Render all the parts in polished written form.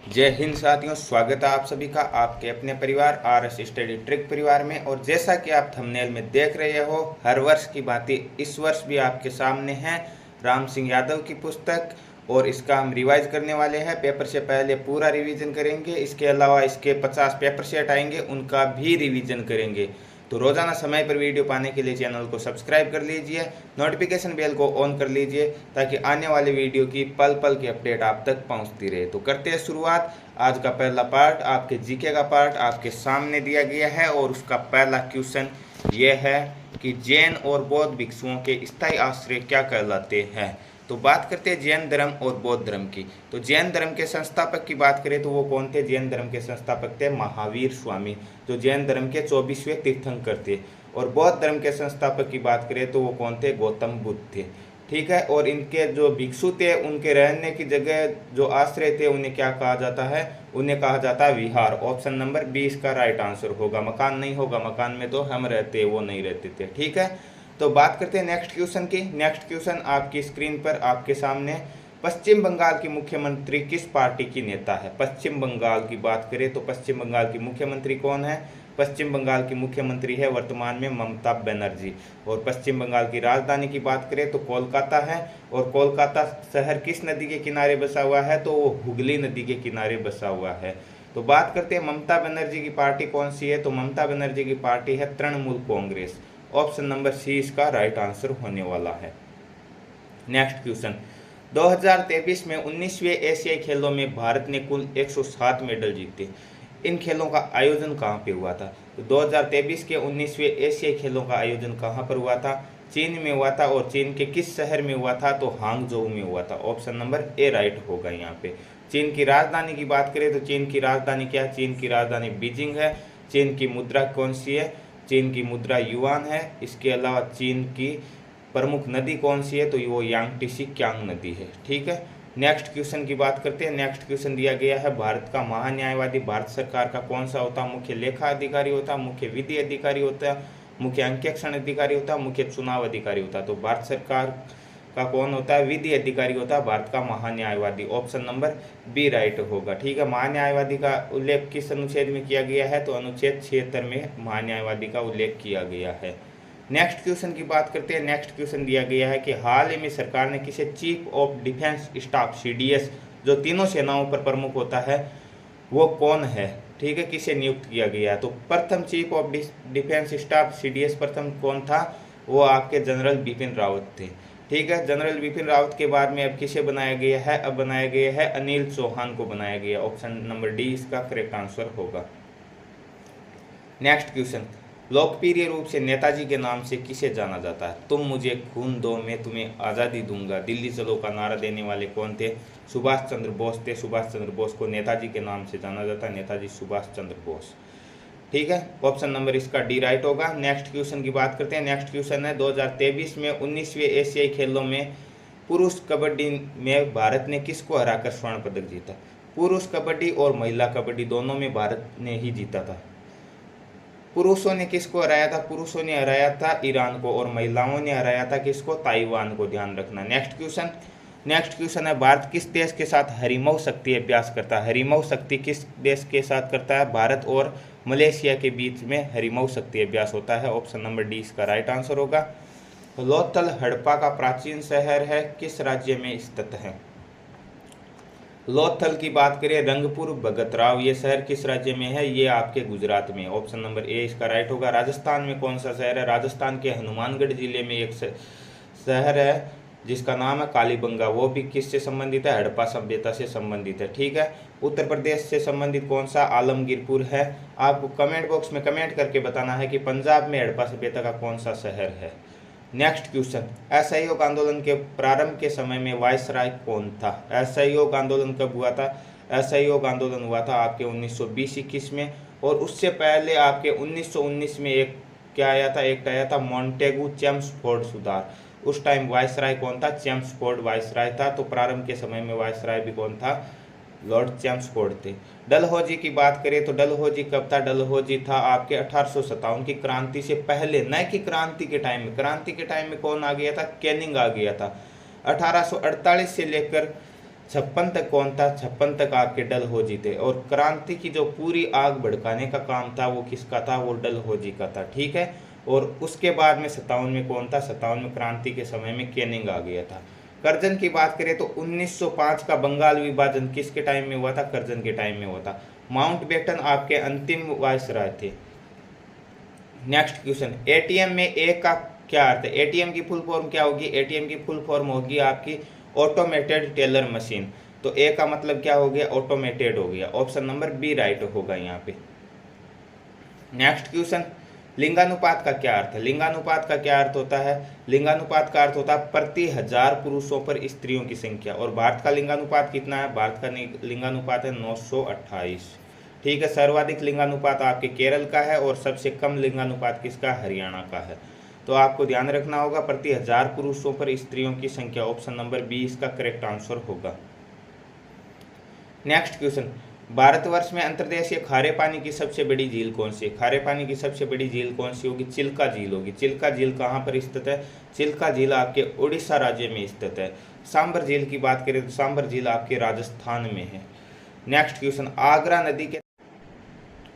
जय हिंद साथियों, स्वागत है आप सभी का आपके अपने परिवार RS स्टडी ट्रिक परिवार में। और जैसा कि आप थंबनेल में देख रहे हो, हर वर्ष की भांति इस वर्ष भी आपके सामने है राम सिंह यादव की पुस्तक, और इसका हम रिवाइज करने वाले हैं। पेपर से पहले पूरा रिवीजन करेंगे, इसके अलावा इसके 50 पेपर सेट आएंगे, उनका भी रिवीजन करेंगे। तो रोजाना समय पर वीडियो पाने के लिए चैनल को सब्सक्राइब कर लीजिए, नोटिफिकेशन बेल को ऑन कर लीजिए ताकि आने वाले वीडियो की पल पल की अपडेट आप तक पहुंचती रहे। तो करते हैं शुरुआत। आज का पहला पार्ट आपके जीके का पार्ट आपके सामने दिया गया है, और उसका पहला क्वेश्चन ये है कि जैन और बौद्ध भिक्षुओं के स्थायी आश्रय क्या कहलाते हैं। तो बात करते हैं जैन धर्म और बौद्ध धर्म की। तो जैन धर्म के संस्थापक की बात करें तो वो कौन थे? जैन धर्म के संस्थापक थे महावीर स्वामी, जो जैन धर्म के 24वें तीर्थंकर थे। और बौद्ध धर्म के संस्थापक की बात करें तो वो कौन थे? गौतम बुद्ध थे। ठीक है। और इनके जो भिक्षु थे, उनके रहने की जगह जो आश्रय थे, उन्हें क्या कहा जाता है? उन्हें कहा जाता है विहार। ऑप्शन नंबर 20 का राइट आंसर होगा। मकान नहीं होगा, मकान में तो हम रहते, वो नहीं रहते थे। ठीक है। तो बात करते हैं नेक्स्ट क्वेश्चन की। नेक्स्ट क्वेश्चन आपकी स्क्रीन पर आपके सामने, पश्चिम बंगाल की मुख्यमंत्री किस पार्टी की नेता है? पश्चिम बंगाल की बात करें तो पश्चिम बंगाल की मुख्यमंत्री कौन है? पश्चिम बंगाल की मुख्यमंत्री है वर्तमान में ममता बनर्जी। और पश्चिम बंगाल की राजधानी की बात करें तो कोलकाता है। और कोलकाता शहर किस नदी के किनारे बसा हुआ है? तो वो हुगली नदी के किनारे बसा हुआ है। तो बात करते हैं ममता बनर्जी की पार्टी कौन सी है? तो ममता बनर्जी की पार्टी है Trinamool Congress. Option number C इसका राइट आंसर होने वाला है। नेक्स्ट क्वेश्चन, 2023 में 19वें एशियाई खेलों में भारत ने कुल 107 मेडल जीते। इन खेलों का आयोजन कहाँ पे हुआ था? तो 2023 के 19वें एशियाई खेलों का आयोजन कहाँ पर हुआ था? चीन में हुआ था। और चीन के किस शहर में हुआ था? तो हांगझोउ में हुआ था। ऑप्शन नंबर ए राइट होगा यहाँ पे। चीन की राजधानी की बात करें तो चीन की राजधानी क्या है? चीन की राजधानी बीजिंग है। चीन की मुद्रा कौन सी है? चीन की मुद्रा युआन है। इसके अलावा चीन की प्रमुख नदी कौन सी है? तो वो यांगटीसी क्यांग नदी है। ठीक है। नेक्स्ट क्वेश्चन की बात करते हैं। नेक्स्ट क्वेश्चन दिया गया है, भारत का महान्यायवादी भारत सरकार का कौन सा होता है? मुख्य लेखा अधिकारी होता है, मुख्य विधि अधिकारी होता है, मुख्य अंकेक्षण अधिकारी होता है, मुख्य चुनाव अधिकारी होता है। तो भारत सरकार का कौन होता है? विधि अधिकारी होता है भारत का महान्यायवादी। ऑप्शन नंबर बी राइट होगा। ठीक है। महान्यायवादी का उल्लेख किस अनुच्छेद में किया गया है? तो अनुच्छेद 76 में महान्यायवादी का उल्लेख किया गया है। नेक्स्ट क्वेश्चन की बात करते हैं। नेक्स्ट क्वेश्चन दिया गया है कि हाल ही में सरकार ने किसे chief of defence staff CDS, जो तीनों सेनाओं पर प्रमुख होता है, वो कौन है? ठीक है। किसे नियुक्त किया गया? तो प्रथम chief of defence staff CDS प्रथम कौन था? वो आपके जनरल बिपिन रावत थे। ठीक है। जनरल बिपिन रावत के बाद में अब किसे बनाया गया है? अब बनाया गया है अनिल चौहान को बनाया गया। ऑप्शन नंबर डी इसका करेक्ट आंसर होगा। नेक्स्ट क्वेश्चन, लोकप्रिय रूप से नेताजी के नाम से किसे जाना जाता है? तुम मुझे खून दो मैं तुम्हें आज़ादी दूंगा, दिल्ली चलो का नारा देने वाले कौन थे? सुभाष चंद्र बोस थे। सुभाष चंद्र बोस को नेताजी के नाम से जाना जाता है, नेताजी सुभाष चंद्र बोस। ठीक है। ऑप्शन नंबर इसका डी राइट होगा। नेक्स्ट क्वेश्चन की बात करते हैं। नेक्स्ट क्वेश्चन है, 2023 में 19वें एशियाई खेलों में पुरुष कबड्डी में भारत ने किसको हराकर स्वर्ण पदक जीता? पुरुष कबड्डी और महिला कबड्डी दोनों में भारत ने ही जीता था। पुरुषों ने किसको हराया था? पुरुषों ने हराया था ईरान को, और महिलाओं ने हराया था किसको? ताइवान को। ध्यान रखना। नेक्स्ट क्वेश्चन है, भारत किस देश के साथ हरिमऊ शक्ति अभ्यास करता है? हरिमऊ शक्ति किस देश के साथ करता है? भारत और मलेशिया के बीच में हरिमऊ शक्ति अभ्यास होता है। ऑप्शन नंबर डी इसका राइट आंसर होगा। लोथल हड़प्पा का प्राचीन शहर है, किस राज्य में स्थित है? लोथल की बात करें, रंगपुर भगतराव, ये शहर किस राज्य में है? ये आपके गुजरात में। ऑप्शन नंबर ए इसका राइट होगा। राजस्थान में कौन सा शहर है? राजस्थान के हनुमानगढ़ जिले में एक शहर है जिसका नाम है कालीबंगा। वो भी किससे संबंधित है? हड़प्पा सभ्यता से संबंधित है। ठीक है। उत्तर प्रदेश से संबंधित कौन सा? आलमगीरपुर है। आपको कमेंट बॉक्स में कमेंट करके बताना है कि पंजाब में हड़प्पा सभ्यता का कौन सा शहर है। नेक्स्ट क्वेश्चन, असहयोग आंदोलन के प्रारंभ के समय में वायसराय कौन था? असहयोग आंदोलन कब हुआ था? असहयोग आंदोलन हुआ था आपके 1920-21 में। और उससे पहले आपके 1919 में एक क्या आया था? एक्ट आया था मॉन्टेगू चेम्सफोर्ड सुधार। उस टाइम वायसराय कौन था? चेम्सफोर्ड वायसराय था। तो प्रारंभ के समय में वायसराय भी कौन था? लॉर्ड चेम्सफोर्ड थे। डलहौजी की बात करें तो डलहौजी कब था? डलहौजी था आपके 1857 की क्रांति से पहले, न कि क्रांति के टाइम में। क्रांति के टाइम में कौन आ गया था? कैनिंग आ गया था। 1848 से लेकर 56 तक कौन था? 56 तक आपके डलहौजी थे। और क्रांति की जो पूरी आग भड़काने का काम था वो किसका था? वो डलहौजी का था, ठीक है। और उसके बाद में 57 में कौन था? 57 में क्रांति के समय में कैनिंग आ गया था। कर्जन की बात करें तो 1905 का बंगाल विभाजन किसके टाइम में हुआ था? कर्जन के टाइम में हुआ था। माउंटबेटन आपके अंतिम वायसराय थे। नेक्स्ट क्वेश्चन, एटीएम में ए का क्या अर्थ है? एटीएम की फुल फॉर्म क्या होगी? एटीएम की फुल फॉर्म होगी आपकी ऑटोमेटेड टेलर मशीन। तो ए का मतलब क्या हो गया? ऑटोमेटेड हो गया। ऑप्शन नंबर बी राइट होगा यहाँ पे। नेक्स्ट क्वेश्चन, लिंगानुपात का क्या अर्थ है? लिंगानुपात का क्या अर्थ होता है? लिंगानुपात का अर्थ होता है प्रति 1000 पुरुषों पर स्त्रियों की संख्या। और भारत का लिंगानुपात कितना है? भारत का लिंगानुपात है 928, ठीक है। सर्वाधिक लिंगानुपात आपके केरल का है और सबसे कम लिंगानुपात किसका? हरियाणा का है। तो आपको ध्यान रखना होगा प्रति 1000 पुरुषों पर स्त्रियों की संख्या। ऑप्शन नंबर बी इसका करेक्ट आंसर होगा। नेक्स्ट क्वेश्चन, भारतवर्ष में अंतर्देशीय खारे पानी की सबसे बड़ी झील कौन सी है? खारे पानी की सबसे बड़ी झील कौन सी होगी? चिल्का झील होगी। चिल्का झील कहाँ पर स्थित है? चिल्का झील आपके उड़ीसा राज्य में स्थित है। सांबर झील की बात करें तो सांबर झील आपके राजस्थान में है। नेक्स्ट क्वेश्चन,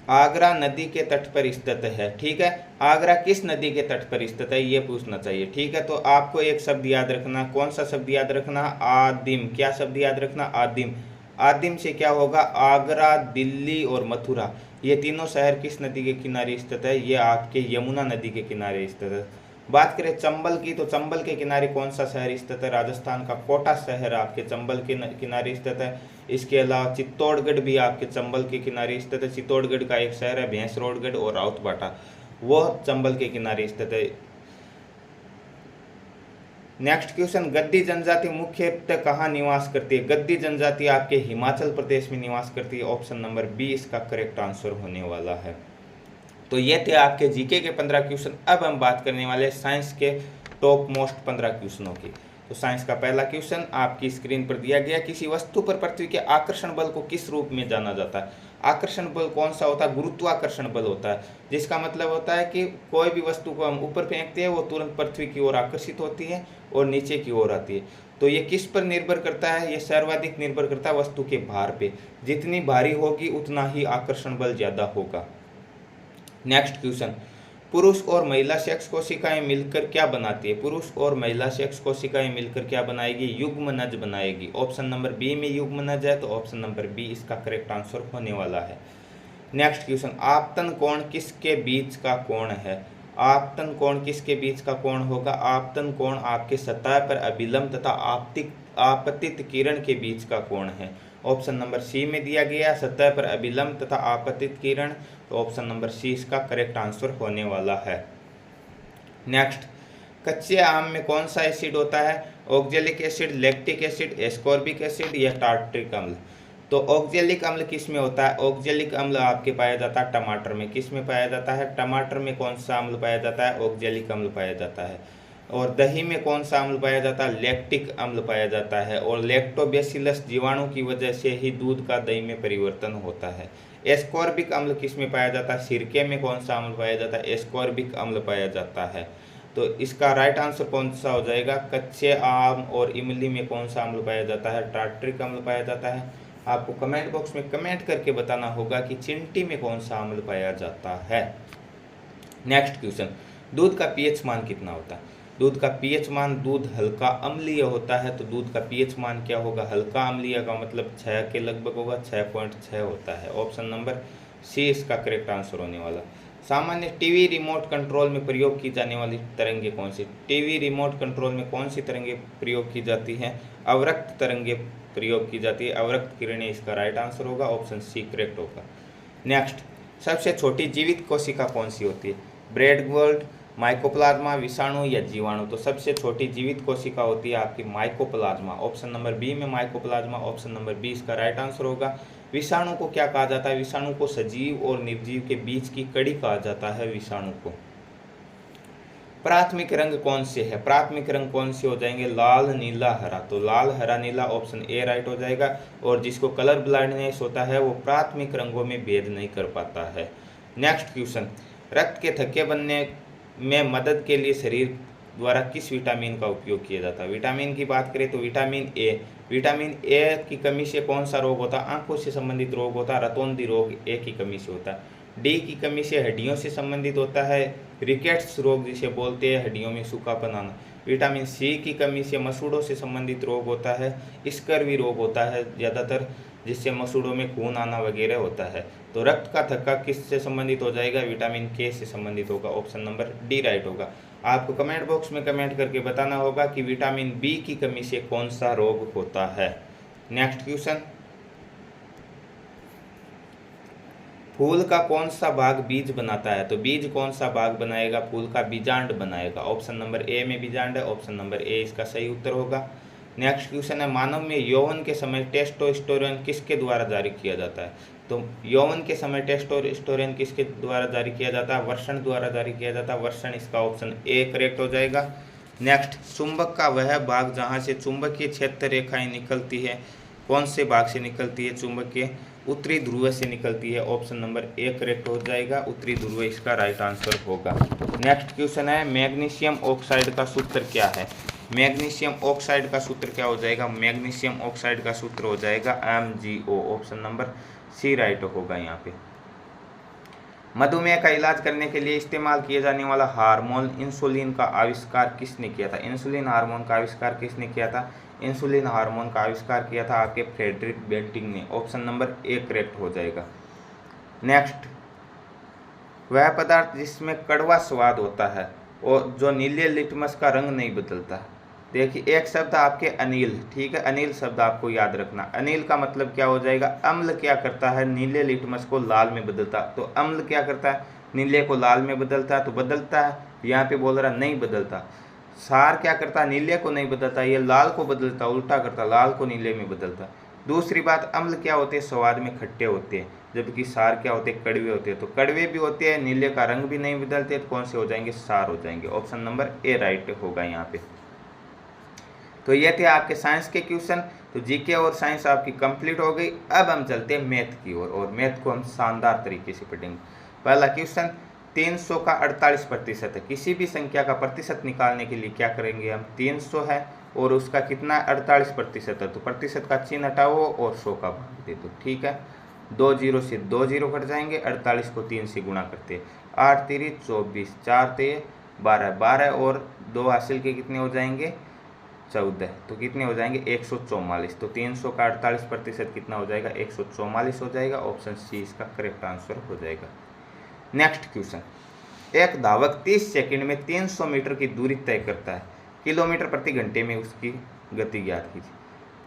आगरा नदी के तट पर स्थित है, ठीक है। आगरा किस नदी के तट पर स्थित है ये पूछना चाहिए, ठीक है। तो आपको एक शब्द याद रखना, कौन सा शब्द याद रखना? आदिम। क्या शब्द याद रखना? आदिम। आदिम से क्या होगा? आगरा, दिल्ली और मथुरा, ये तीनों शहर किस नदी के किनारे स्थित है? ये आपके यमुना नदी के किनारे स्थित है। बात करें चंबल की, तो चंबल के किनारे कौन सा शहर स्थित है? राजस्थान का कोटा शहर आपके चंबल के किनारे स्थित है। इसके अलावा चित्तौड़गढ़ भी आपके चंबल के किनारे स्थित है। चित्तौड़गढ़ का एक शहर है भैंसरोडगढ़ और राउतबाटा, वो चंबल के किनारे स्थित है। नेक्स्ट क्वेश्चन, गद्दी जनजाति मुख्यतः कहाँ निवास करती है? गद्दी जनजाति आपके हिमाचल प्रदेश में निवास करती है। ऑप्शन नंबर बी इसका करेक्ट आंसर होने वाला है। तो ये थे आपके जीके के 15 क्वेश्चन। अब हम बात करने वाले साइंस के टॉप मोस्ट 15 क्वेश्चनों की। तो साइंस का पहला क्वेश्चन आपकी स्क्रीन पर दिया गया, किसी वस्तु पर पृथ्वी के आकर्षण बल को किस रूप में जाना जाता है? आकर्षण बल कौन सा होता है? गुरुत्वाकर्षण बल होता है, जिसका मतलब होता है कि कोई भी वस्तु को हम ऊपर फेंकते हैं वो तुरंत पृथ्वी की ओर आकर्षित होती है और नीचे की ओर आती है। तो ये किस पर निर्भर करता है? ये सर्वाधिक निर्भर करता है वस्तु के भार पे। जितनी भारी होगी उतना ही आकर्षण बल ज्यादा होगा। नेक्स्ट क्वेश्चन, पुरुष और महिला सेक्स कोशिकाएं मिलकर क्या बनाती है? पुरुष और महिला सेक्स कोशिकाएं मिलकर क्या बनाएगी? युग्मनज बनाएगी। ऑप्शन नंबर बी में युग्मनज है, तो ऑप्शन नंबर बी इसका करेक्ट आंसर होने वाला है। नेक्स्ट क्वेश्चन, आपतन कोण किसके बीच का कोण है? आपतन कोण किसके बीच का कोण होगा? आपतन कोण आपके सतह पर अभिलंब तथा आपतित किरण के बीच का कोण है। ऑप्शन नंबर सी में दिया गया, सतह पर अभिलंब तथा आपतित किरण। तो ऑप्शन नंबर सी इसका करेक्ट आंसर होने वाला है। नेक्स्ट, कच्चे आम में कौन सा एसिड होता है? Oxalic acid, lactic acid, ascorbic acid या टार्ट्रिक अम्ल? तो ऑक्जेलिक अम्ल किस में होता है? ऑक्जेलिक अम्ल आपके पाया जाता है टमाटर में। किस में पाया जाता है? टमाटर में कौन सा अम्ल पाया जाता है? ऑक्जेलिक अम्ल पाया जाता है। और दही में कौन सा अम्ल पाया जाता है? लैक्टिक अम्ल पाया जाता है। और लैक्टोबैसिलस जीवाणु की वजह से ही दूध का दही में परिवर्तन होता है। एस्कॉर्बिक अम्ल किस में पाया जाता है? सिरके में कौन सा अम्ल पाया जाता है? एस्कॉर्बिक अम्ल पाया जाता है। तो इसका राइट आंसर कौन सा हो जाएगा? कच्चे आम और इमली में कौन सा अम्ल पाया जाता है? टार्ट्रिक अम्ल पाया जाता है। आपको कमेंट बॉक्स में कमेंट करके बताना होगा कि चिंटी में कौन सा अम्ल पाया जाता है। नेक्स्ट क्वेश्चन, दूध का पीएच मान कितना होता है? दूध का पीएच मान, दूध हल्का अम्लीय होता है तो दूध का पीएच मान क्या होगा? हल्का अम्लीय का मतलब 6 के लगभग होगा, 6.6 होता है। ऑप्शन नंबर सी इसका करेक्ट आंसर होने वाला। सामान्य टीवी रिमोट कंट्रोल में प्रयोग की जाने वाली तरंगे कौन सी? टीवी रिमोट कंट्रोल में कौन सी तरंगे प्रयोग की जाती हैं? अवरक्त तरंगे प्रयोग की जाती है। अवरक्त किरणें इसका राइट आंसर होगा। ऑप्शन सी करेक्ट होगा। नेक्स्ट, सबसे छोटी जीवित कोशिका कौन सी होती है? ब्रेड गोल्ड, माइकोप्लाज्मा, विषाणु या जीवाणु? तो सबसे छोटी जीवित कोशिका होती है आपकी माइकोप्लाज्मा। ऑप्शन नंबर बी में माइकोप्लाज्मा। ऑप्शन नंबर बी इसका राइट आंसर होगा। विषाणु को क्या कहा जाता है? विषाणु को सजीव और निर्जीव के बीच की कड़ी कहा जाता है विषाणु को। प्राथमिक रंग कौन से है? प्राथमिक रंग कौन से हो जाएंगे? लाल, नीला, हरा। तो लाल, हरा, नीला ऑप्शन ए राइट हो जाएगा। और जिसको कलर ब्लाइंडनेस होता है वो प्राथमिक रंगों में भेद नहीं कर पाता है। नेक्स्ट क्वेश्चन, रक्त के थक्के बनने में मदद के लिए शरीर द्वारा किस विटामिन का उपयोग किया जाता है। विटामिन की बात करें तो विटामिन ए की कमी से कौन सा रोग होता है, आंखों से संबंधित रोग होता है, रतौंधी रोग ए की कमी से होता है। डी की कमी से हड्डियों से संबंधित होता है, रिकेट्स रोग जिसे बोलते हैं, हड्डियों में सूखापन आना। विटामिन सी की कमी से मसूड़ों से संबंधित रोग होता है, स्कर्वी रोग होता है ज़्यादातर, जिससे मसूड़ों में खून आना वगैरह होता है। तो रक्त का थक्का किससे संबंधित हो जाएगा, विटामिन के से संबंधित होगा। ऑप्शन नंबर डी राइट होगा। आपको कमेंट बॉक्स में कमेंट करके बताना होगा कि विटामिन बी की कमी से कौन सा रोग होता है। नेक्स्ट क्वेश्चन, फूल का कौन सा भाग बीज बनाता है। तो बीज कौन सा भाग बनाएगा, फूल का बीजांड बनाएगा। ऑप्शन नंबर ए में बीजांड है, ऑप्शन नंबर ए इसका सही उत्तर होगा। नेक्स्ट क्वेश्चन है, मानव में यौवन के समय टेस्टोस्टेरोन किसके द्वारा जारी किया जाता है। तो यौवन के समय टेस्टोस्टेरोन किसके द्वारा जारी किया जाता है, वर्षण द्वारा जारी किया जाता है, वर्षण इसका ऑप्शन ए करेक्ट हो जाएगा। नेक्स्ट, चुंबक का वह भाग जहाँ से चुंबकीय क्षेत्र रेखाएं निकलती है, कौन से भाग से निकलती है, चुंबकीय उत्तरी ध्रुव से निकलती है। ऑप्शन नंबर ए करेक्ट हो जाएगा, उत्तरी ध्रुव इसका राइट आंसर होगा। नेक्स्ट क्वेश्चन है, मैग्नीशियम ऑक्साइड का सूत्र क्या है। मैग्नीशियम ऑक्साइड का सूत्र क्या हो जाएगा, मैग्नीशियम ऑक्साइड का सूत्र हो जाएगा MgO। Option number C right होगा यहाँ पे। मधुमेह का इलाज करने के लिए इस्तेमाल किए जाने वाला हार्मोन इंसुलिन का आविष्कार किसने किया था। इंसुलिन हार्मोन का आविष्कार किसने किया था, इंसुलिन हार्मोन का आविष्कार किया था आपके फ्रेडरिक बेंटिंग ने। ऑप्शन नंबर ए करेक्ट हो जाएगा। नेक्स्ट, वह पदार्थ जिसमें कड़वा स्वाद होता है और जो नीले लिटमस का रंग नहीं बदलता। देखिए एक शब्द आपके अनिल, ठीक है, अनिल शब्द आपको याद रखना। अनिल का मतलब क्या हो जाएगा, अम्ल क्या करता है, नीले लिटमस को लाल में बदलता। तो अम्ल क्या करता है, नीले को लाल में बदलता है, तो बदलता है, यहाँ पे बोल रहा नहीं बदलता। सार क्या करता है, नीले को नहीं बदलता, ये लाल को बदलता, उल्टा करता, लाल को नीले में बदलता। दूसरी बात, अम्ल क्या होते हैं, स्वाद में खट्टे होते हैं, जबकि सार क्या होते हैं, कड़वे होते हैं। तो कड़वे भी होते हैं, नीले का रंग भी नहीं बदलते, तो कौन से हो जाएंगे, सार हो जाएंगे। ऑप्शन नंबर ए राइट होगा यहाँ पे। तो ये थे आपके साइंस के क्वेश्चन। तो जीके और साइंस आपकी कंप्लीट हो गई। अब हम चलते हैं मैथ की ओर, और मैथ को हम शानदार तरीके से पढ़ेंगे। पहला क्वेश्चन, 300 का 48% है। किसी भी संख्या का प्रतिशत निकालने के लिए क्या करेंगे हम, 300 है और उसका कितना 48% है, तो प्रतिशत का चिन्ह हटाओ और 100 का भाग दे दो, ठीक है। 2 जीरो से 2 जीरो कट जाएंगे, 48 को 3 से गुणा करते हैं, 8 3 24, 4 3 12, 12 और 2 हासिल के कितने हो जाएंगे, 14, तो कितने हो जाएंगे 144। तो 300 का 48% कितना हो जाएगा, 144 हो जाएगा। ऑप्शन सी इसका करेक्ट आंसर हो जाएगा। नेक्स्ट क्वेश्चन, एक धावक 30 सेकंड में 300 मीटर की दूरी तय करता है, किलोमीटर प्रति घंटे में उसकी गति ज्ञात कीजिए।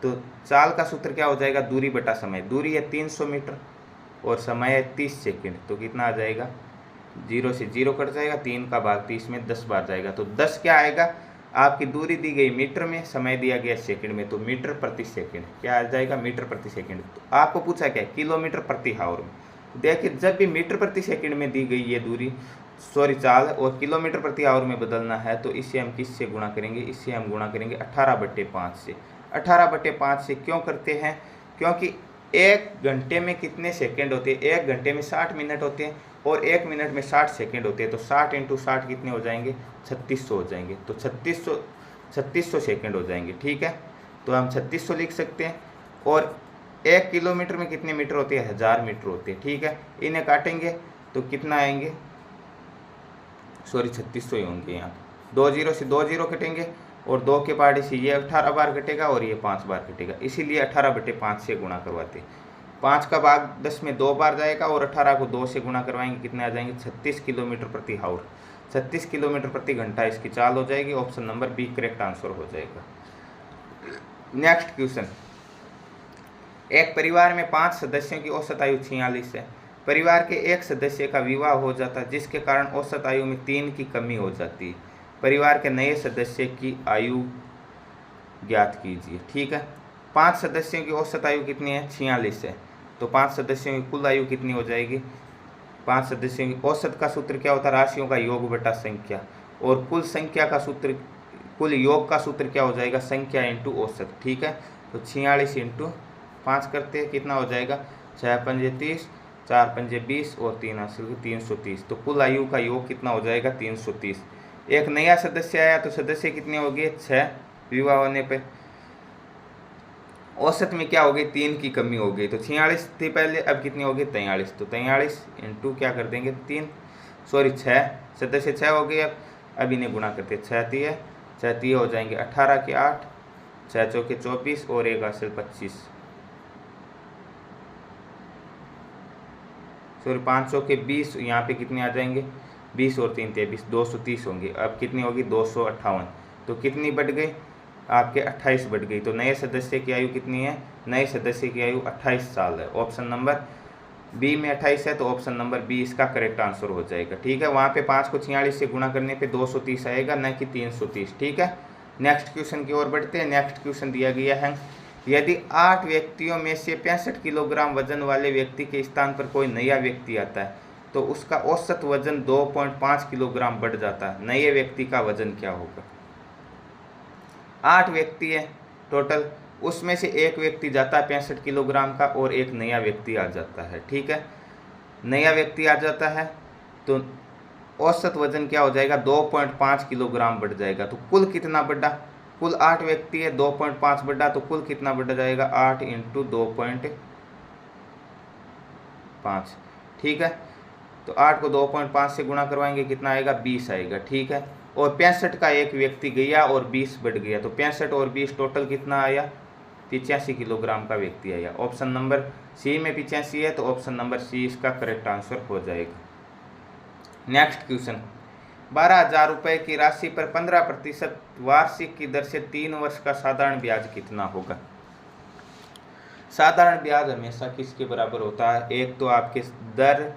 तो चाल का सूत्र क्या हो जाएगा, दूरी बटा समय। दूरी है 300 मीटर और समय है 30 सेकंड, तो कितना आ जाएगा, 0 से 0 कट जाएगा, 3 का भाग 30 में 10 बार जाएगा। तो 10 क्या आएगा, आपकी दूरी दी गई मीटर में, समय दिया गया सेकंड में, तो मीटर प्रति सेकंड क्या आ जाएगा, मीटर प्रति सेकंड। तो आपको पूछा क्या, किलोमीटर प्रति आवर में। देखिए जब भी मीटर प्रति सेकंड में दी गई ये दूरी चाल और किलोमीटर प्रति आवर में बदलना है, तो इससे हम किससे गुणा करेंगे, इससे हम गुणा करेंगे 18/5 से। 18/5 से क्यों करते हैं, क्योंकि 1 घंटे में कितने सेकंड होते हैं, 1 घंटे में 60 मिनट होते हैं और 1 मिनट में 60 सेकंड होते हैं। तो 60 × 60 कितने हो जाएंगे, 3600 हो जाएंगे। तो 3600 सेकंड हो जाएंगे, ठीक है। तो हम 3600 लिख सकते हैं। और 1 किलोमीटर में कितने मीटर होते हैं, 1000 मीटर होते हैं, ठीक है। इन्हें काटेंगे तो कितना आएंगे, 3600 ही होंगे यहाँ। 2 जीरो से 2 जीरो कटेंगे और 2 के पार्टी से ये 18 बार कटेगा और ये 5 बार कटेगा, इसीलिए 18/5 से गुणा करवाते। 5 का भाग 10 में 2 बार जाएगा और 18 को 2 से गुणा करवाएंगे, कितने आ जाएंगे, 36 किलोमीटर प्रति आवर, 36 किलोमीटर प्रति घंटा इसकी चाल हो जाएगी। Option number B correct answer हो जाएगा। नेक्स्ट क्वेश्चन, एक परिवार में 5 सदस्यों की औसत आयु 46 है। परिवार के एक सदस्य का विवाह हो जाता है, जिसके कारण औसत आयु में 3 की कमी हो जाती है। परिवार के नए सदस्य की आयु ज्ञात कीजिए, ठीक है। 5 सदस्यों की औसत आयु कितनी है, 46 है। तो 5 सदस्यों की कुल आयु कितनी हो जाएगी, 5 सदस्यों की औसत का सूत्र क्या होता है, राशियों का योग बटा संख्या, और कुल संख्या का सूत्र, कुल योग का सूत्र क्या हो जाएगा, संख्या इंटू औसत, ठीक है। तो 46 × 5 करते हैं, कितना हो जाएगा, 6 पंजे 30, 4 पंजे 20 और 3 हासिल 330। तो कुल आयु का योग कितना हो जाएगा, 330। एक नया सदस्य आया तो सदस्य कितने हो गए 6 विवाह होने पर। औसत में क्या हो गई 3 की कमी हो गई, तो 46 थी पहले, अब कितनी हो गई 43, तो 43 इंटू क्या कर देंगे 3, सॉरी 6 सदस्य 6 हो गए। अब इन्हें गुणा करते 6 हो जाएंगे 18 के 8, 6 चौके 24 और 1 हासिल 25, सॉरी 5 चौके 20, यहाँ पे कितने आ जाएंगे 20 और 3 23, 230 होंगे। अब कितनी होगी 258, तो कितनी बढ़ गई आपके 28 बढ़ गई। तो नए सदस्य की आयु कितनी है, नए सदस्य की आयु 28 साल है। ऑप्शन नंबर बी में 28 है, तो ऑप्शन नंबर बी इसका करेक्ट आंसर हो जाएगा। ठीक है, वहाँ पे 5 को 46 से गुणा करने पे 230 आएगा, न कि 330। ठीक है, नेक्स्ट क्वेश्चन की ओर बढ़ते हैं। नेक्स्ट क्वेश्चन दिया गया है, यदि 8 व्यक्तियों में से 65 किलोग्राम वजन वाले व्यक्ति के स्थान पर कोई नया व्यक्ति आता है तो उसका औसत वजन 2.5 किलोग्राम बढ़ जाता है, नए व्यक्ति का वजन क्या होगा। 8 व्यक्ति है टोटल, उसमें से एक व्यक्ति जाता है 65 किलोग्राम का और एक नया व्यक्ति आ जाता है। ठीक है, नया व्यक्ति आ जाता है तो औसत वजन क्या हो जाएगा 2.5 किलोग्राम बढ़ जाएगा। तो कुल कितना बढ़ा, कुल 8 व्यक्ति है 2.5 बढ़ा, तो कुल कितना बढ़ जाएगा 8 इंटू 2.5। ठीक है, तो 8 को 2.5 से गुणा करवाएंगे कितना आएगा 20 आएगा। ठीक है, और 65 का एक व्यक्ति गया और 20 बढ़ गया, तो 65 और 20 टोटल कितना आया 85 किलोग्राम का व्यक्ति आया। ऑप्शन नंबर सी में 85 है, तो ऑप्शन नंबर सी इसका करेक्ट आंसर हो जाएगा। नेक्स्ट क्वेश्चन, 12,000 रुपये की राशि पर 15% वार्षिक की दर से 3 वर्ष का साधारण ब्याज कितना होगा। साधारण ब्याज हमेशा किसके बराबर होता है, एक तो आपके दर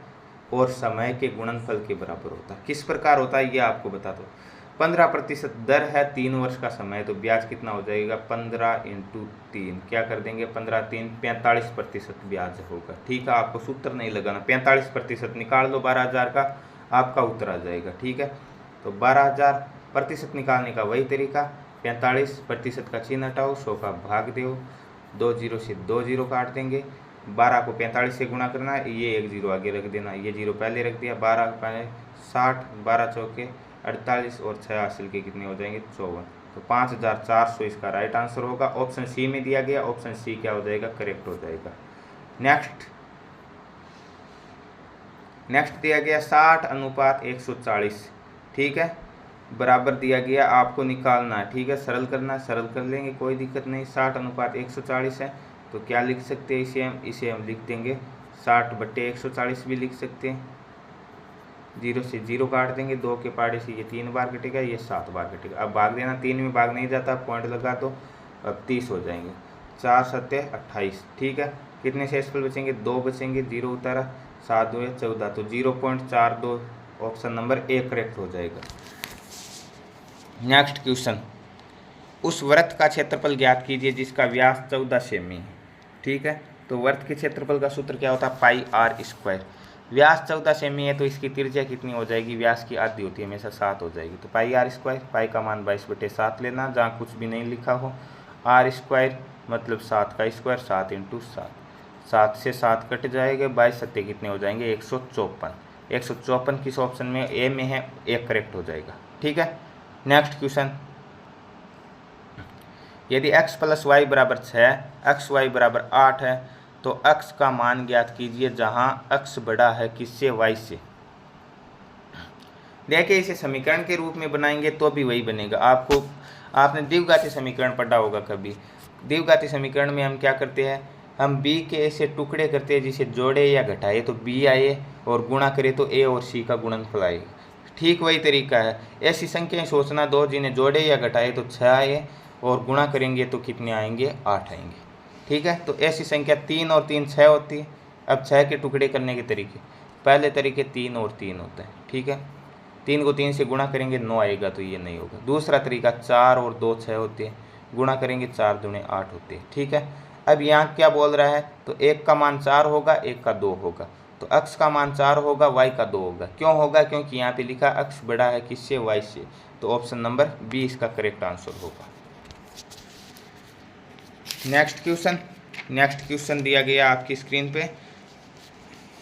और समय के गुणनफल के बराबर होता है। किस प्रकार होता है ये आपको बता दो। 15% दर है, 3 वर्ष का समय, तो ब्याज कितना हो जाएगा 15 इंटू 3, क्या कर देंगे 15 3 45% ब्याज होगा। ठीक है, आपको सूत्र नहीं लगाना, 45% निकाल लो 12,000 का, आपका उत्तर आ जाएगा। ठीक है, तो 12,000% निकालने का वही तरीका, 45% का चिन्ह हटाओ, 100 का भाग दो, 2 जीरो से 2 जीरो काट देंगे, 12 को 45 से गुणा करना है, ये 1 जीरो आगे रख देना, ये जीरो पहले रख दिया, 12 पहले 60, 12 चौके 48 और 6 हासिल के कितने हो जाएंगे 54, तो 5,400 इसका राइट आंसर होगा। ऑप्शन सी में दिया गया, ऑप्शन सी क्या हो जाएगा करेक्ट हो जाएगा। नेक्स्ट दिया गया 60:140। ठीक है, बराबर दिया गया, आपको निकालना है। ठीक है, सरल करना है, सरल कर लेंगे कोई दिक्कत नहीं। 60:140 है, तो क्या लिख सकते हैं इसे हम लिख देंगे 60/140 भी लिख सकते हैं। 0 से 0 काट देंगे, 2 के पाड़े से ये 3 बार कटेगा, ये 7 बार कटेगा। अब भाग देना, 3 में भाग नहीं जाता, पॉइंट लगा दो, अब 30 हो जाएंगे, 4 7 28। ठीक है, कितने शेषफल बचेंगे 2 बचेंगे, 0 उतारा, 7 2 14, तो 0.42 ऑप्शन नंबर ए करेक्ट हो जाएगा। नेक्स्ट क्वेश्चन, उस वृत्त का क्षेत्रफल ज्ञात कीजिए जिसका व्यास 14 सेमी है। ठीक है, तो वृत्त के क्षेत्रफल का सूत्र क्या होता है πr²। व्यास 14 सेमी है तो इसकी त्रिज्या कितनी हो जाएगी, व्यास की आधी होती है हमेशा 7 हो जाएगी, तो πr², पाई का मान 22/7 लेना, जहाँ कुछ भी नहीं लिखा हो, r² मतलब 7 का स्क्वायर, 7 इंटू 7, 7 से 7 कट जाएगा, 22 सत्ते कितने हो जाएंगे 154। 154 किस ऑप्शन में, ए में है, एक करेक्ट हो जाएगा। ठीक है, नेक्स्ट क्वेश्चन, यदि x + y = 6, x y = 8 है तो x का मान ज्ञात कीजिए जहां x बड़ा है किससे, y से। देखिए इसे समीकरण के रूप में बनाएंगे तो भी वही बनेगा। आपने द्विघाती समीकरण पढ़ा होगा कभी। द्विघाती समीकरण में हम क्या करते हैं, हम b के ऐसे टुकड़े करते हैं जिसे जोड़े या घटाए तो b आए, और गुणा करें तो a और c का गुणनफल आए। ठीक वही तरीका है, ऐसी संख्याएं सोचना दो जिन्हें जोड़े या घटाए तो 6 आए, और गुणा करेंगे तो कितने आएंगे 8 आएंगे। ठीक है, तो ऐसी संख्या 3 और 3 6 होती है। अब 6 के टुकड़े करने के तरीके, पहले तरीके 3 और 3 होता है। ठीक है, 3 को 3 से गुणा करेंगे 9 आएगा, तो ये नहीं होगा। दूसरा तरीका 4 और 2 6 होते हैं, गुणा करेंगे 4 दूने 8 होते हैं। ठीक है, अब यहाँ क्या बोल रहा है, तो एक का मान 4 होगा, एक का 2 होगा, तो x का मान 4 होगा, y का 2 होगा। क्यों होगा, क्योंकि यहाँ पे लिखा x बड़ा है किससे, y से, तो ऑप्शन नंबर बी इसका करेक्ट आंसर होगा। नेक्स्ट क्वेश्चन दिया गया आपकी स्क्रीन पे,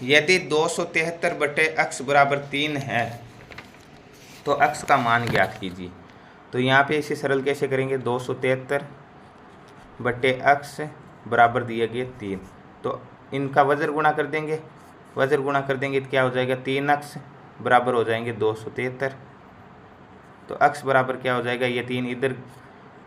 यदि 273/x = 3 है तो अक्स का मान ज्ञात कीजिए। तो यहाँ पे इसे सरल कैसे करेंगे, 273 बटे अक्स बराबर दिया गया 3। तो इनका वज्र गुणा कर देंगे, वज्र गुणा कर देंगे तो क्या हो जाएगा, 3 अक्स बराबर हो जाएंगे 273। तो अक्स बराबर क्या हो जाएगा, ये 3 इधर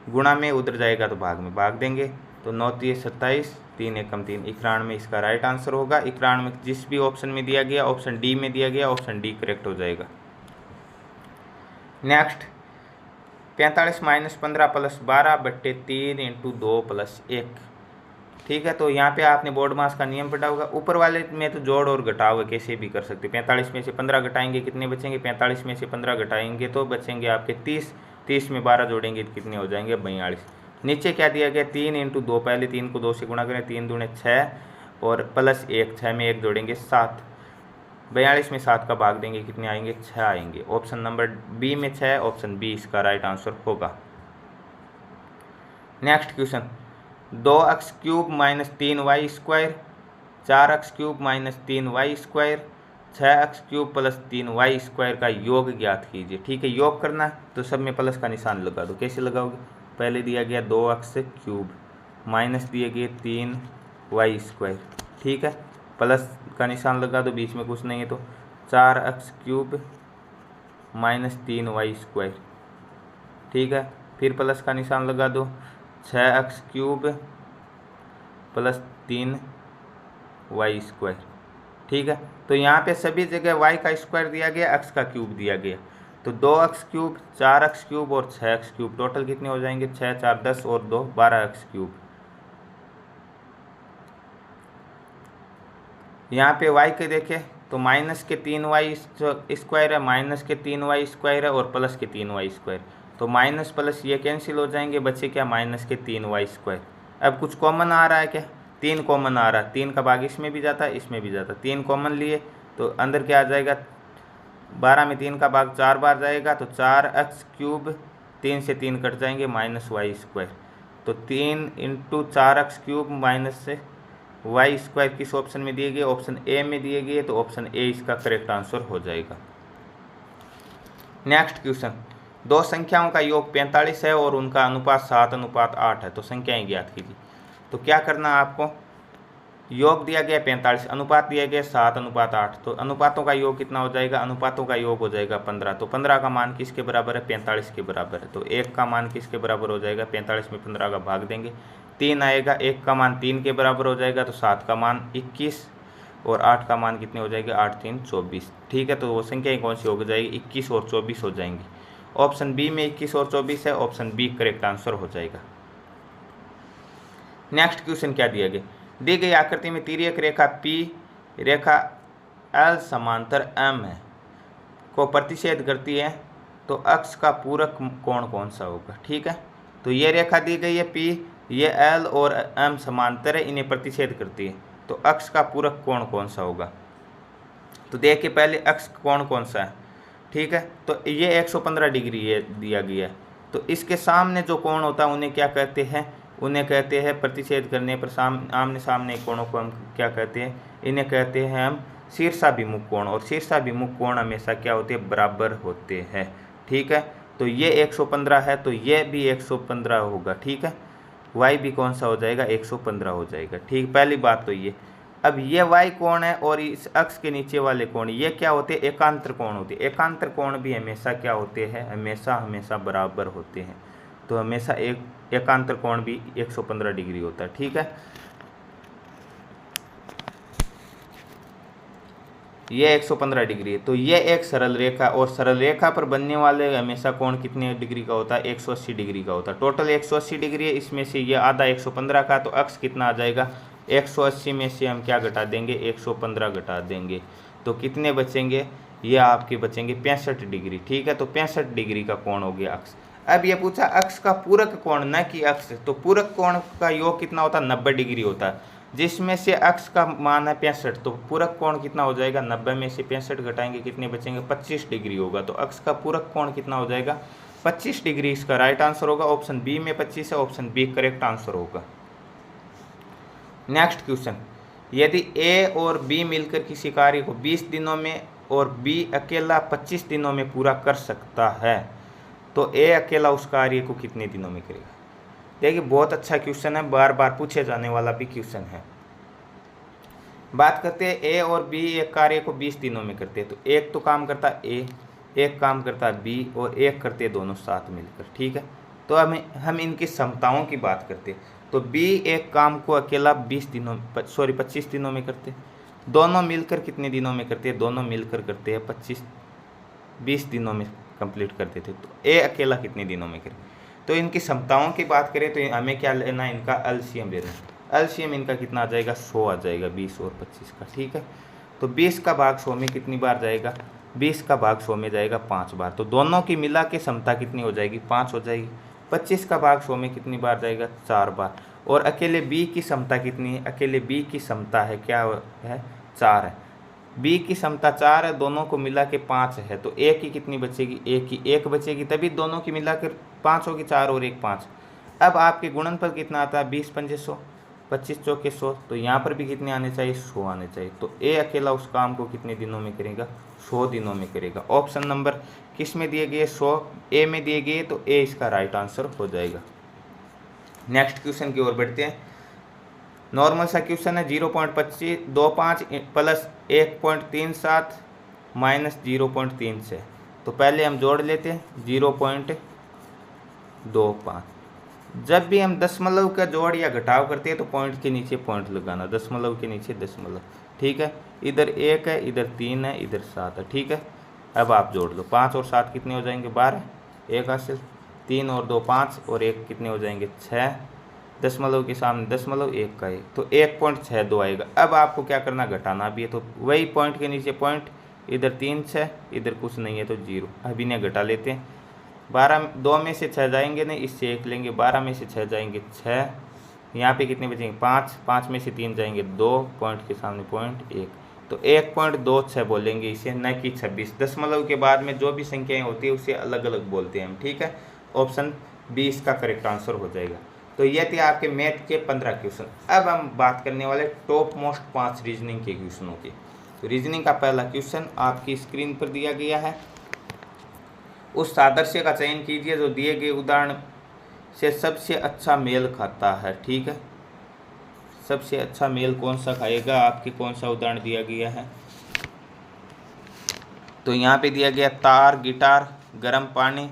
गुणा में उधर जाएगा तो भाग में भाग देंगे। तो 9 3 27, 3 एकम 3, 91 इसका राइट आंसर होगा। 91 जिस भी ऑप्शन में दिया गया, ऑप्शन डी में दिया गया, ऑप्शन डी करेक्ट हो जाएगा। नेक्स्ट 45 माइनस 15 प्लस 12 बट्टे 3 इंटू 2 प्लस 1। ठीक है, तो यहाँ पे आपने बोर्ड मास का नियम पढ़ा होगा। ऊपर वाले में तो जोड़ और घटाव कैसे भी कर सकते। 45 में से 15 घटाएंगे कितने बचेंगे, 45 में से 15 घटाएंगे तो बचेंगे आपके 30, 30 में 12 जोड़ेंगे तो कितने हो जाएंगे, 42। नीचे क्या दिया गया, 3 इंटू 2, पहले 3 को 2 से गुणा करें, 3 दूने 6 और प्लस 1, 6 में 1 जोड़ेंगे 7, 42 में 7 का भाग देंगे कितने आएंगे, 6 आएंगे। ऑप्शन नंबर बी में 6, ऑप्शन बी इसका राइट आंसर होगा। Next question, 2x cube minus 3y square, 4x cube minus 3y square, 6x cube plus 3y square का योग ज्ञात कीजिए। ठीक है, योग करना है तो सब में प्लस का निशान लगा दो। कैसे लगाओगे, पहले दिया गया 2x क्यूब माइनस दिए गए 3y स्क्वायर, ठीक है, प्लस का निशान लगा दो, बीच में कुछ नहीं है तो 4x cube minus 3y square, ठीक है, फिर प्लस का निशान लगा दो, 6x cube plus 3y square. ठीक है, तो यहाँ पे सभी जगह y का स्क्वायर दिया गया, x का क्यूब दिया गया। तो 2x क्यूब, 4x क्यूब और 6x क्यूब, टोटल कितने हो जाएंगे, 6 4 10 और 2 12x क्यूब। यहाँ पे y के देखें तो माइनस के 3y स्क्वायर है, माइनस के 3y स्क्वायर है और प्लस के 3y स्क्वायर। तो माइनस प्लस ये कैंसिल हो जाएंगे, बचे क्या, माइनस के 3y स्क्वायर। अब कुछ कॉमन आ रहा है क्या, 3 कॉमन आ रहा है, 3 का भाग इसमें भी जाता है इसमें भी जाता है, 3 कॉमन लिए तो अंदर क्या आ जाएगा, 12 में 3 का भाग 4 बार जाएगा तो 4x क्यूब, 3 से 3 कट जाएंगे माइनस y स्क्वायर। तो 3 इंटू 4x क्यूब माइनस से y स्क्वायर किस ऑप्शन में दिए गए, ऑप्शन ए में दिए गए, तो ऑप्शन ए इसका करेक्ट आंसर हो जाएगा। नेक्स्ट क्वेश्चन, दो संख्याओं का योग 45 है और उनका अनुपात 7:8 है, तो संख्याएं ज्ञात कीजिए। तो क्या करना है आपको, योग दिया गया 45, अनुपात दिया गया 7:8, तो अनुपातों का योग कितना हो जाएगा, अनुपातों का योग हो जाएगा 15। तो 15 का मान किसके बराबर है, 45 के बराबर है। तो 1 का मान किसके बराबर हो जाएगा, 45 में 15 का भाग देंगे 3 आएगा, 1 का मान 3 के बराबर हो जाएगा, तो 7 का मान 21 और 8 का मान कितने हो जाएगा, 8 3 24। ठीक है, तो वो संख्याएं कौन सी हो जाएगी, 21 और 24 हो जाएंगी। ऑप्शन बी में 21 और 24 है, ऑप्शन बी करेक्ट आंसर हो जाएगा। नेक्स्ट क्वेश्चन क्या दिया गया, दी गई आकृति में तिर्यक रेखा P रेखा L समांतर M है को प्रतिच्छेद करती है, तो अक्ष का पूरक कोण कौन सा होगा। ठीक है, तो ये रेखा दी गई है P, ये L और M समांतर है, इन्हें प्रतिच्छेद करती है, तो अक्ष का पूरक कोण कौन सा होगा। तो देखिए पहले अक्ष कोण कौन सा है, ठीक है, तो ये 115 डिग्री है दिया गया है। तो इसके सामने जो कोण होता है उन्हें क्या कहते हैं, उन्हें कहते हैं प्रतिच्छेद करने पर आमने सामने कोणों को हम क्या कहते हैं, इन्हें कहते हैं हम शीर्षाभिमुख कोण। और शीर्षाभिमुख कोण हमेशा क्या होते हैं, बराबर होते हैं। ठीक है, तो ये 115 है तो ये भी 115 होगा। ठीक है, y भी कौन सा हो जाएगा, 115 हो जाएगा। ठीक, पहली बात तो ये। अब ये y कोण है और इस अक्ष के नीचे वाले कोण ये क्या होते हैं, एकांतर कोण होते हैं। एकांतर कोण भी हमेशा क्या होते हैं, हमेशा बराबर होते हैं। तो हमेशा एकांतर कोण भी 115 डिग्री होता है। ठीक है, ये 115 डिग्री है, तो ये एक सरल रेखा, और सरल रेखा पर बनने वाले हमेशा कोण कितने डिग्री का होता है, 180 डिग्री का होता है। टोटल 180 डिग्री है, इसमें से ये आधा 115 का, तो अक्ष कितना आ जाएगा, 180 में से हम क्या घटा देंगे, 115 घटा देंगे, तो कितने बचेंगे, ये आपके बचेंगे 65 डिग्री। ठीक है, तो 65 डिग्री का कोण हो गया अक्ष। अब ये पूछा अक्ष का पूरक कोण, न कि अक्ष, तो पूरक कोण का योग कितना होता है, 90 डिग्री होता है, जिसमें से अक्ष का मान है 65, तो पूरक कोण कितना हो जाएगा, 90 में से 65 घटाएंगे कितने बचेंगे, 25 डिग्री होगा। तो अक्ष का पूरक कोण कितना हो जाएगा, 25 डिग्री इसका राइट आंसर होगा। ऑप्शन बी में 25 है, ऑप्शन बी करेक्ट आंसर होगा। नेक्स्ट क्वेश्चन, यदि ए और बी मिलकर किसी कार्य को 20 दिनों में और बी अकेला 25 दिनों में पूरा कर सकता है, तो ए अकेला उस कार्य को कितने दिनों में करेगा। देखिए बहुत अच्छा क्वेश्चन है, बार बार पूछे जाने वाला भी क्वेश्चन है। बात करते हैं ए और बी एक कार्य को 20 दिनों में करते हैं, तो एक तो काम करता है ए, एक काम करता है बी और एक करते हैं दोनों साथ मिलकर, ठीक है। तो हम इनकी क्षमताओं की बात करते हैं, तो बी एक काम को अकेला 25 दिनों में करते हैं, दोनों मिलकर कितने दिनों में करते हैं, दोनों मिलकर करते हैं 20 दिनों में कंप्लीट करते थे, तो ए अकेला कितने दिनों में करे। तो इनकी क्षमताओं की बात करें तो हमें क्या लेना है, इनका एलसीएम लेना है। एलसीएम इनका कितना आ जाएगा, 100 आ जाएगा, 20 और 25 का, ठीक है। तो 20 का भाग 100 में कितनी बार जाएगा, 20 का भाग 100 में जाएगा 5 बार, तो दोनों की मिला के क्षमता कितनी हो जाएगी, 5 हो जाएगी। 25 का भाग 100 में कितनी बार जाएगा, 4 बार। और अकेले बी की क्षमता कितनी है, अकेले बी की क्षमता है क्या है, 4 है। बी की क्षमता 4 है, दोनों को मिला के 5 है, तो ए की कितनी बचेगी, ए की 1 बचेगी, तभी दोनों की मिला कर 5 होगी, 4 और 1 5। अब आपके गुणनफल कितना आता है, 20 पंजे 100, 25 चौके 100, तो यहाँ पर भी कितने आने चाहिए, 100 आने चाहिए। तो ए अकेला उस काम को कितने दिनों में करेगा, 100 दिनों में करेगा। ऑप्शन नंबर किस में दिए गए, 100 ए में दिए गए, तो ए इसका राइट आंसर हो जाएगा। नेक्स्ट क्वेश्चन की ओर बढ़ते हैं। नॉर्मल सा क्वेश्चन है, 0.25 प्लस 1.37 माइनस 0.36। तो पहले हम जोड़ लेते हैं 0.25। जब भी हम दशमलव का जोड़ या घटाव करते हैं तो पॉइंट के नीचे पॉइंट लगाना, दशमलव के नीचे दशमलव, ठीक है। इधर 1 है, इधर 3 है, इधर 7 है, ठीक है। अब आप जोड़ लो, 5 और 7 कितने हो जाएंगे, 12, 1 हासिल, 3 और 2 5 और 1 कितने हो जाएंगे, 6, दशमलव के सामने दशमलव 1 का 1, तो 1.62 आएगा। अब आपको क्या करना, घटाना भी है, तो वही पॉइंट के नीचे पॉइंट, इधर 3 6, इधर कुछ नहीं है तो 0। अब इन्हें घटा लेते हैं, 12 2 में से 6 जाएंगे नहीं, इससे 1 लेंगे, 12 में से 6 जाएंगे 6, यहाँ पे कितने बचेंगे 5, 5 में से 3 जाएंगे 2, पॉइंट के सामने पॉइंट 1, तो 1.26 बोलेंगे इसे, न कि 26। दशमलव के बाद में जो भी संख्याएं होती है उसे अलग अलग बोलते हैं हम, ठीक है। ऑप्शन बी इसका करेक्ट आंसर हो जाएगा। तो ये थे आपके मैथ के 15 क्वेश्चन। अब हम बात करने वाले टॉप मोस्ट 5 रीजनिंग के क्वेश्चनों की। तो रीजनिंग का पहला क्वेश्चन आपकी स्क्रीन पर दिया गया है। उस सादृश्य का चयन कीजिए जो दिए गए उदाहरण से सबसे अच्छा मेल खाता है, ठीक है। सबसे अच्छा मेल कौन सा खाएगा, आपके कौन सा उदाहरण दिया गया है। तो यहाँ पे दिया गया तार, गिटार, गर्म पानी,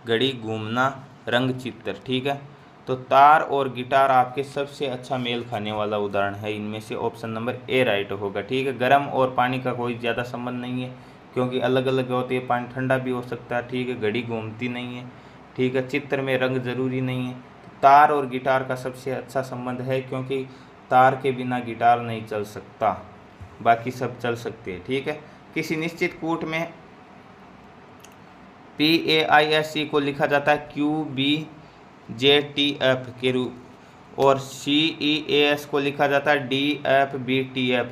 घड़ी, घूमना, रंग, चित्र, ठीक है। तो तार और गिटार आपके सबसे अच्छा मेल खाने वाला उदाहरण है, इनमें से ऑप्शन नंबर ए राइट होगा, ठीक है। गर्म और पानी का कोई ज़्यादा संबंध नहीं है क्योंकि अलग अलग होती है, पानी ठंडा भी हो सकता है, ठीक है। घड़ी घूमती नहीं है, ठीक है। चित्र में रंग जरूरी नहीं है। तार और गिटार का सबसे अच्छा संबंध है क्योंकि तार के बिना गिटार नहीं चल सकता, बाकी सब चल सकते हैं, ठीक है। किसी निश्चित कूट में PAISC को लिखा जाता है QBJTF के रूप और CEAS को लिखा जाता है DFBTF।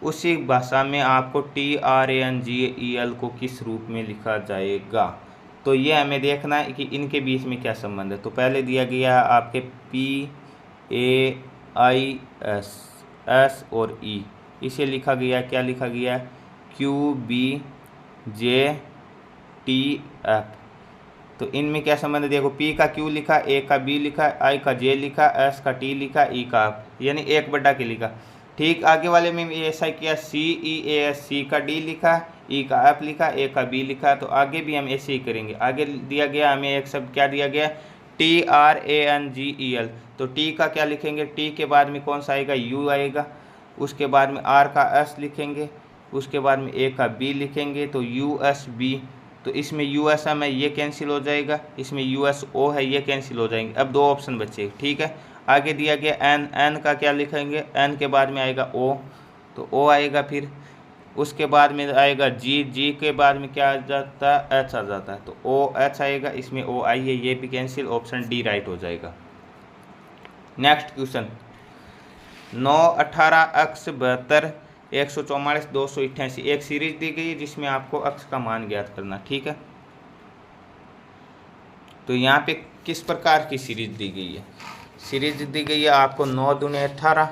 उसी भाषा में आपको TRANGEL को किस रूप में लिखा जाएगा। तो ये हमें देखना है कि इनके बीच में क्या संबंध है। तो पहले दिया गया है आपके PAIS और E, इसे लिखा गया, क्या लिखा गया है, QBJTF। तो इनमें क्या संबंध है, देखो P का Q लिखा, A का B लिखा, I का J लिखा, S का T लिखा, E का F, यानी 1 के लिखा। ठीक, आगे वाले में ऐसा किया, CEAS, C का D लिखा, E का F लिखा, A का B लिखा, तो आगे भी हम ऐसे ही करेंगे। आगे दिया गया हमें एक शब्द क्या दिया गया, TRANGEL। तो T का क्या लिखेंगे, T के बाद में कौन सा आएगा, U आएगा, उसके बाद में R का S लिखेंगे, उसके बाद में A का B लिखेंगे, तो USB। तो इसमें USM है, ये कैंसिल हो जाएगा, इसमें USO है, ये कैंसिल हो जाएंगे। अब 2 ऑप्शन बचे, ठीक है। आगे दिया गया N का क्या लिखेंगे, N के बाद में आएगा O, तो O आएगा, फिर उसके बाद में आएगा G के बाद में क्या आ जाता है, H आ जाता है, तो OH आएगा, इसमें OI है, ये भी कैंसिल, ऑप्शन डी राइट हो जाएगा। नेक्स्ट क्वेश्चन, 9 18 अक्स 72 144 288 एक सीरीज दी गई है जिसमें आपको अक्स का मान ज्ञात करना, ठीक है। तो यहाँ पे किस प्रकार की सीरीज दी गई है, सीरीज दी गई है आपको 9 दूनी 18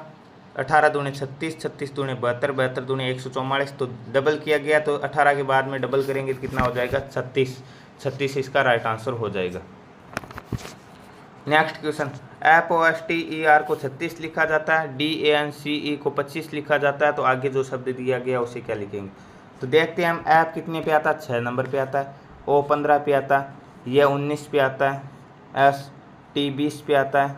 18 दूनी 36, 36 दूनी 72, 72 दूनी 144, तो डबल किया गया तो 18 के बाद में डबल करेंगे तो कितना हो जाएगा 36, 36 इसका राइट आंसर हो जाएगा। नेक्स्ट क्वेश्चन, FOSTER को 36 लिखा जाता है, DANCE को 25 लिखा जाता है, तो आगे जो शब्द दिया गया उसे क्या लिखेंगे। तो देखते हैं हम, ऐप कितने पे आता है, 6 नंबर पे आता है, O 15 पे आता है, ये 19 पे आता है, ST 20 पे आता है,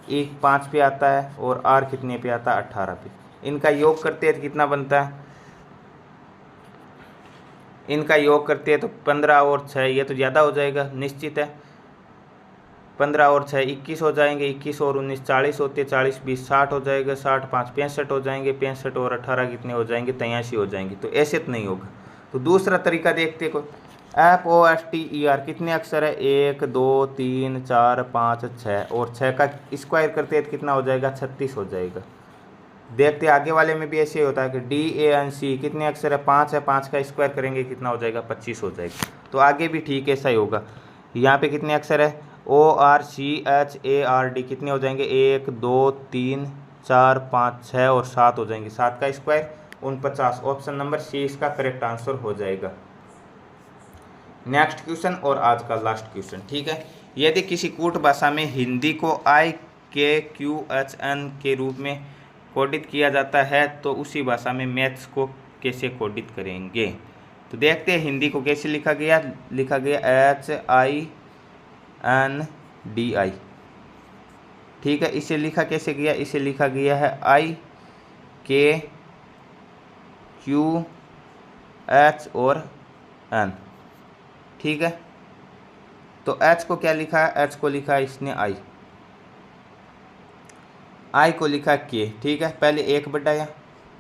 E 5 पे आता है और R कितने पे आता है 18 पे। इनका योग करते हैं तो कितना बनता है, इनका योग करते हैं तो 15 और 6 ये तो ज़्यादा हो जाएगा, निश्चित है। 15 और 6 21 हो जाएंगे, 21 और 19 40 होते, 40 20 60 हो जाएगा, 60 5 65 हो जाएंगे, 65 और 18 कितने हो जाएंगे 83 हो जाएंगे। तो ऐसे तो नहीं होगा। तो दूसरा तरीका देखते को, FOSTER कितने अक्षर है, 1 2 3 4 5 6 और 6 का स्क्वायर करते हैं तो कितना हो जाएगा 36 हो जाएगा। देखते आगे वाले में भी ऐसे होता है कि DANCE कितने अक्षर है, 5 है, 5 का स्क्वायर करेंगे कितना हो जाएगा 25 हो जाएगा। तो आगे भी ठीक ऐसा ही होगा। यहाँ पे कितने अक्षर है, ORCHARD कितने हो जाएंगे, 1 2 3 4 5 6 और 7 हो जाएंगे, 7 का स्क्वायर 49। ऑप्शन नंबर C इसका करेक्ट आंसर हो जाएगा। नेक्स्ट क्वेश्चन और आज का लास्ट क्वेश्चन, ठीक है। यदि किसी कूट भाषा में हिंदी को IKQHN के रूप में कोडित किया जाता है तो उसी भाषा में मैथ्स को कैसे कोडित करेंगे। तो देखते हैं हिंदी को कैसे लिखा गया HINDI, ठीक है। इसे लिखा कैसे गया, इसे लिखा गया है IKQH और N, ठीक है। तो H को क्या लिखा है, H को लिखा है इसने I को लिखा K, ठीक है। पहले 1 बढ़ाया,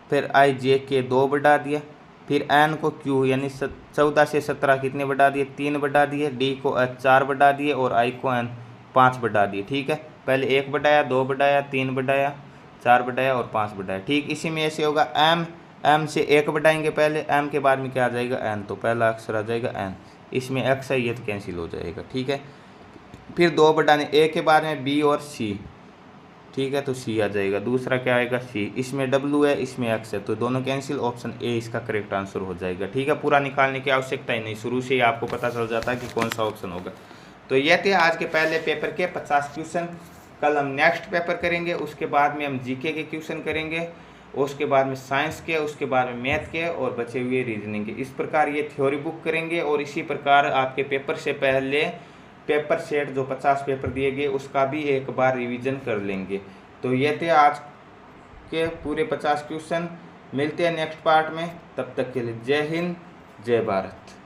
फिर IJK 2 बढ़ा दिया, फिर N को Q यानी 14 से 17 कितने बढ़ा दिए 3 बढ़ा दिए, D को H 4 बढ़ा दिए और I को N 5 बढ़ा दिए, ठीक है। पहले 1 बढ़ाया, 2 बढ़ाया, 3 बढ़ाया, 4 बढ़ाया और 5 बढ़ाया, ठीक। इसी में ऐसे होगा M से 1 बढ़ाएंगे पहले, M के बाद में क्या आ जाएगा N, तो पहला अक्षर आ जाएगा N, इसमें X है ये तो कैंसिल हो जाएगा, ठीक है। फिर 2 बढ़ाने A के बाद में B और C, ठीक है, तो C आ जाएगा। दूसरा क्या आएगा C, इसमें W है इसमें X है, तो दोनों कैंसिल, ऑप्शन A इसका करेक्ट आंसर हो जाएगा, ठीक है। पूरा निकालने की आवश्यकता ही नहीं, शुरू से ही आपको पता चल जाता है कि कौन सा ऑप्शन होगा। तो ये थे आज के पहले पेपर के 50 क्वेश्चन। कल हम नेक्स्ट पेपर करेंगे, उसके बाद में हम GK के क्वेश्चन करेंगे, उसके बाद में साइंस के, उसके बाद में मैथ के और बचे हुए रीजनिंग के। इस प्रकार ये थ्योरी बुक करेंगे और इसी प्रकार आपके पेपर से पहले पेपर सेट जो 50 पेपर दिए गए उसका भी एक बार रिवीजन कर लेंगे। तो ये थे आज के पूरे 50 क्वेश्चन। मिलते हैं नेक्स्ट पार्ट में, तब तक के लिए जय हिंद जय भारत।